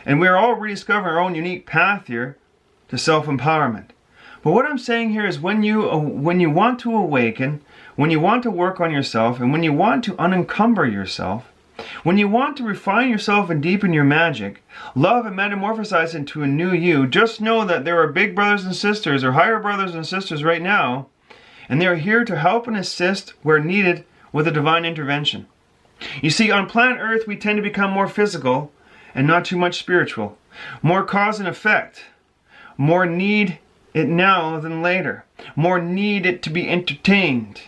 And we are all rediscovering our own unique path here to self-empowerment. But what I'm saying here is when you want to awaken, when you want to work on yourself, and when you want to unencumber yourself, when you want to refine yourself and deepen your magic, love and metamorphosize into a new you, just know that there are big brothers and sisters or higher brothers and sisters right now, and they are here to help and assist where needed with a divine intervention. You see, on planet Earth we tend to become more physical, and not too much spiritual. More cause and effect. More need it now than later. More need it to be entertained.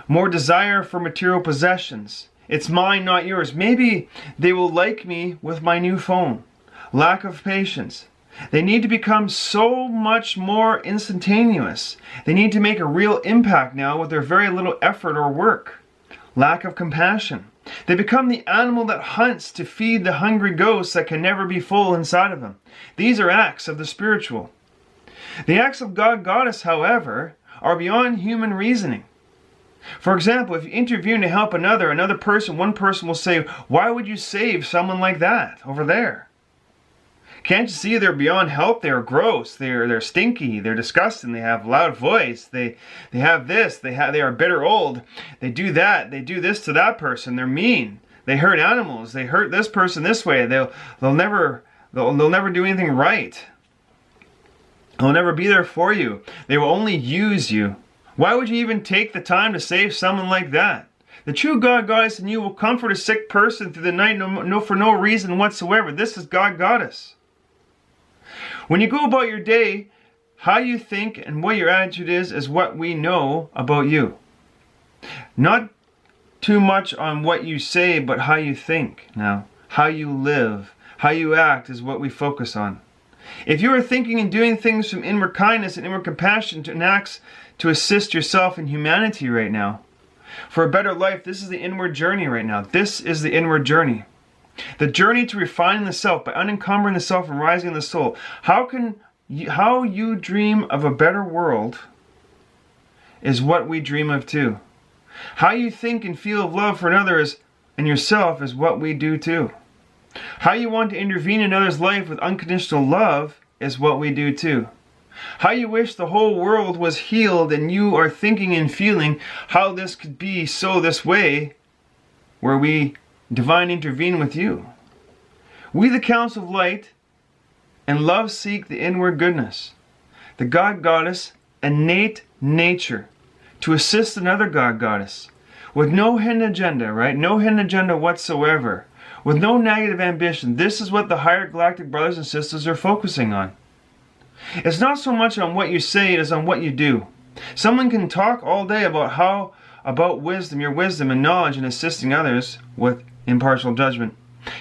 More desire for material possessions. It's mine, not yours. Maybe they will like me with my new phone. Lack of patience. They need to become so much more instantaneous. They need to make a real impact now with their very little effort or work. Lack of compassion. They become the animal that hunts to feed the hungry ghosts that can never be full inside of them. These are acts of the spiritual. The acts of God Goddess, however, are beyond human reasoning. For example, if you intervene to help another person, one person will say, why would you save someone like that over there? Can't you see they're beyond help? They're gross. They're stinky. They're disgusting. They have a loud voice. They have this. They are bitter old. They do that. They do this to that person. They're mean. They hurt animals. They hurt this person this way. They'll never do anything right. They'll never be there for you. They will only use you. Why would you even take the time to save someone like that? The true God Goddess in you will comfort a sick person through the night for no reason whatsoever. This is God Goddess. When you go about your day, how you think and what your attitude is what we know about you. Not too much on what you say, but how you think now. How you live, how you act is what we focus on. If you are thinking and doing things from inward kindness and inward compassion and acts to assist yourself in humanity right now, for a better life, this is the inward journey right now. This is the inward journey. The journey to refining the self by unencumbering the self and rising the soul. How you dream of a better world is what we dream of too. How you think and feel of love for another and yourself is what we do too. How you want to intervene in another's life with unconditional love is what we do too. How you wish the whole world was healed and you are thinking and feeling how this could be so this way, where we divine intervene with you. We, the Council of Light and Love, seek the inward goodness, the God Goddess innate nature, to assist another God Goddess with no hidden agenda, right? No hidden agenda whatsoever, with no negative ambition. This is what the higher galactic brothers and sisters are focusing on. It's not so much on what you say as on what you do. Someone can talk all day about wisdom, your wisdom and knowledge in assisting others with impartial judgment.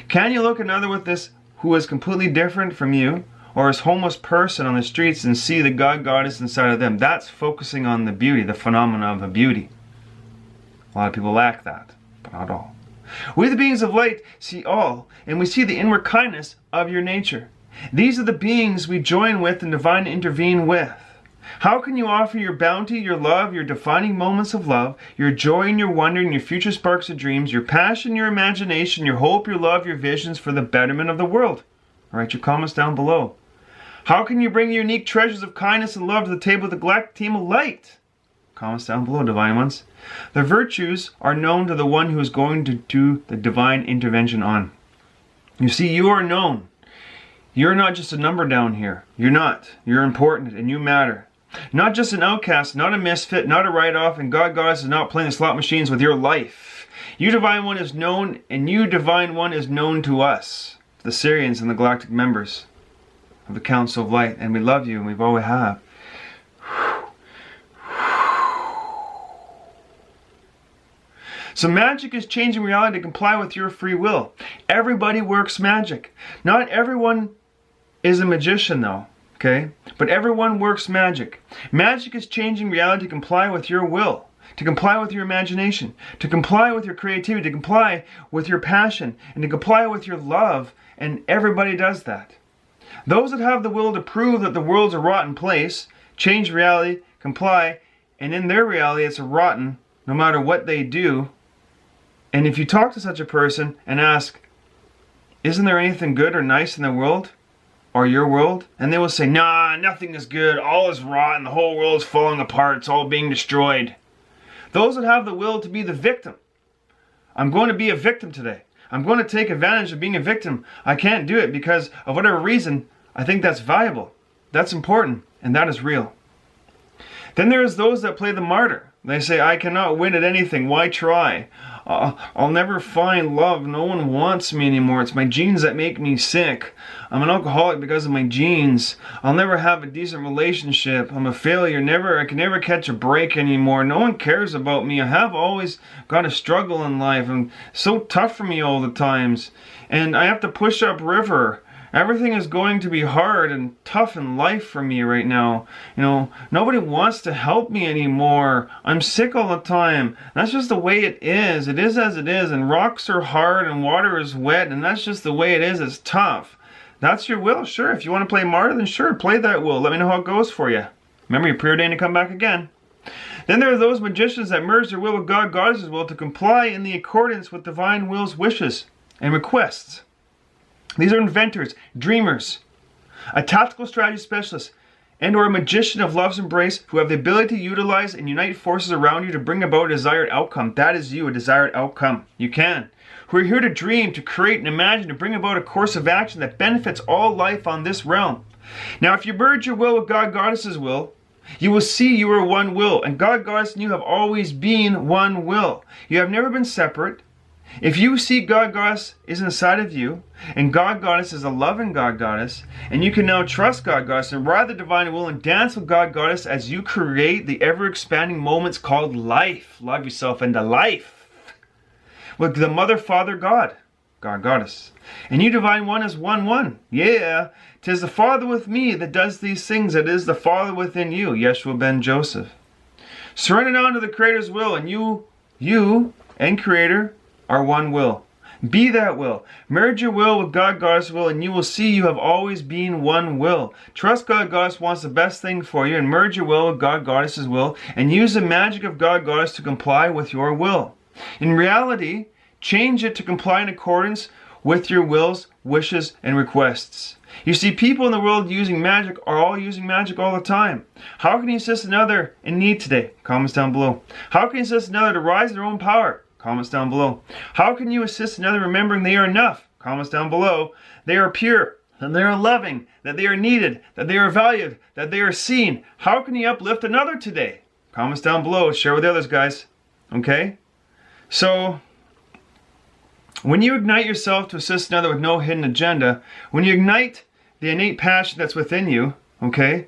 Can you look at another with this who is completely different from you, or is homeless person on the streets, and see the God Goddess inside of them? That's focusing on the beauty, the phenomena of the beauty. A lot of people lack that, but not all. We, the beings of light, see all, and we see the inward kindness of your nature. These are the beings we join with and divine intervene with. How can you offer your bounty, your love, your defining moments of love, your joy and your wonder and your future sparks of dreams, your passion, your imagination, your hope, your love, your visions for the betterment of the world? Write your comments down below. How can you bring your unique treasures of kindness and love to the table of the galactic team of light? Comments down below, divine ones. The virtues are known to the one who is going to do the divine intervention on. You see, you are known. You're not just a number down here. You're not. You're important and you matter. Not just an outcast, not a misfit, not a write-off, and God Goddess is not playing the slot machines with your life. You, Divine One, is known, and you, Divine One, is known to us, the Syrians and the galactic members of the Council of Light, and we love you, and we've always have. So magic is changing reality to comply with your free will. Everybody works magic. Not everyone is a magician though, okay? But everyone works magic. Magic is changing reality to comply with your will, to comply with your imagination, to comply with your creativity, to comply with your passion, and to comply with your love, and everybody does that. Those that have the will to prove that the world's a rotten place, change reality, comply, and in their reality it's a rotten, no matter what they do. And if you talk to such a person and ask, isn't there anything good or nice in the world? Or your world? And they will say, nah, nothing is good, all is rotten, the whole world is falling apart, it's all being destroyed. Those that have the will to be the victim. I'm going to be a victim today. I'm going to take advantage of being a victim. I can't do it because of whatever reason I think that's valuable. That's important, and that is real. Then there is those that play the martyr. They say, I cannot win at anything, why try? I'll never find love. No one wants me anymore. It's my genes that make me sick. I'm an alcoholic because of my genes. I'll never have a decent relationship. I'm a failure. I can never catch a break anymore. No one cares about me. I have always got to struggle in life. And so tough for me all the times. And I have to push upriver. Everything is going to be hard and tough in life for me right now. You know, nobody wants to help me anymore. I'm sick all the time. That's just the way it is. It is as it is. And rocks are hard and water is wet. And that's just the way it is. It's tough. That's your will, sure. If you want to play martyr, then sure, play that will. Let me know how it goes for you. Remember, you're preordained to come back again. Then there are those magicians that merge their will with God, Goddess's will, to comply in the accordance with divine will's wishes and requests. These are inventors, dreamers, a tactical strategy specialist, and or a magician of love's embrace who have the ability to utilize and unite forces around you to bring about a desired outcome. That is you, a desired outcome. You can. Who are here to dream, to create, and imagine, to bring about a course of action that benefits all life on this realm. Now, if you merge your will with God, Goddess's will, you will see you are one will, and God, Goddess, and you have always been one will. You have never been separate. If you see God, Goddess is inside of you, and God, Goddess is a loving God, Goddess, and you can now trust God, Goddess, and ride the divine will and dance with God, Goddess as you create the ever-expanding moments called life. Love yourself into life. With the Mother, Father, God, Goddess. And you, Divine One, is one. Yeah, 'tis the Father with me that does these things. It is the Father within you, Yeshua ben Joseph. Surrender now to the Creator's will, and you and Creator are one will. Be that will. Merge your will with God, Goddess' will, and you will see you have always been one will. Trust God, Goddess wants the best thing for you, and merge your will with God, Goddess's will, and use the magic of God, Goddess to comply with your will. In reality, change it to comply in accordance with your wills, wishes, and requests. You see, people in the world using magic are all using magic all the time. How can you assist another in need today? Comments down below. How can you assist another to rise in their own power? Comments down below. How can you assist another remembering they are enough? Comments down below. They are pure, that they are loving, that they are needed, that they are valued, that they are seen. How can you uplift another today? Comments down below. Share with others, guys. Okay? So, when you ignite yourself to assist another with no hidden agenda, when you ignite the innate passion that's within you, okay?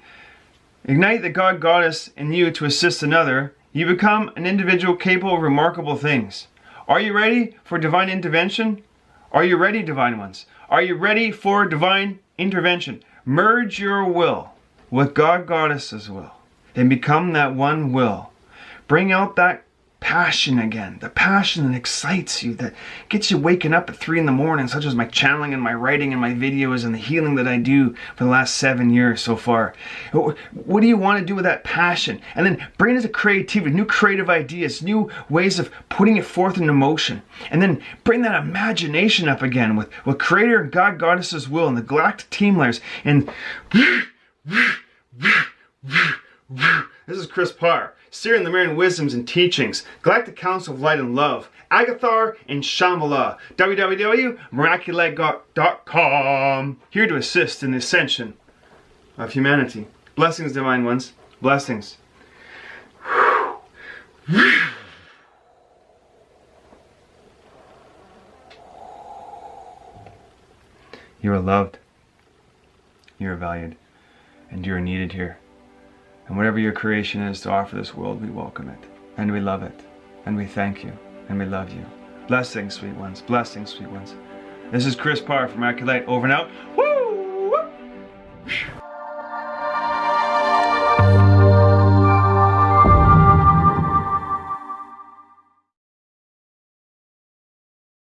Ignite the God, Goddess in you to assist another, you become an individual capable of remarkable things. Are you ready for divine intervention? Are you ready, divine ones? Are you ready for divine intervention? Merge your will with God, Goddess's will. Then become that one will. Bring out that passion again. The passion that excites you, that gets you waking up at 3 in the morning, such as my channeling and my writing and my videos and the healing that I do for the last 7 years so far. What do you want to do with that passion? And then bring it to creativity, new creative ideas, new ways of putting it forth into motion. And then bring that imagination up again with Creator and God, Goddess's will and the galactic team layers. And this is Chris Parr, Seer in the Marian Wisdoms and Teachings, Galactic Council of Light and Love, Agathar and Shambhala, www.miraculate.com, here to assist in the ascension of humanity. Blessings, divine ones. Blessings. You are loved, you are valued, and you are needed here. And whatever your creation is to offer this world, we welcome it, and we love it, and we thank you, and we love you. Blessings, sweet ones. Blessings, sweet ones. This is Chris Parr from Immaculate, over and out. Woo!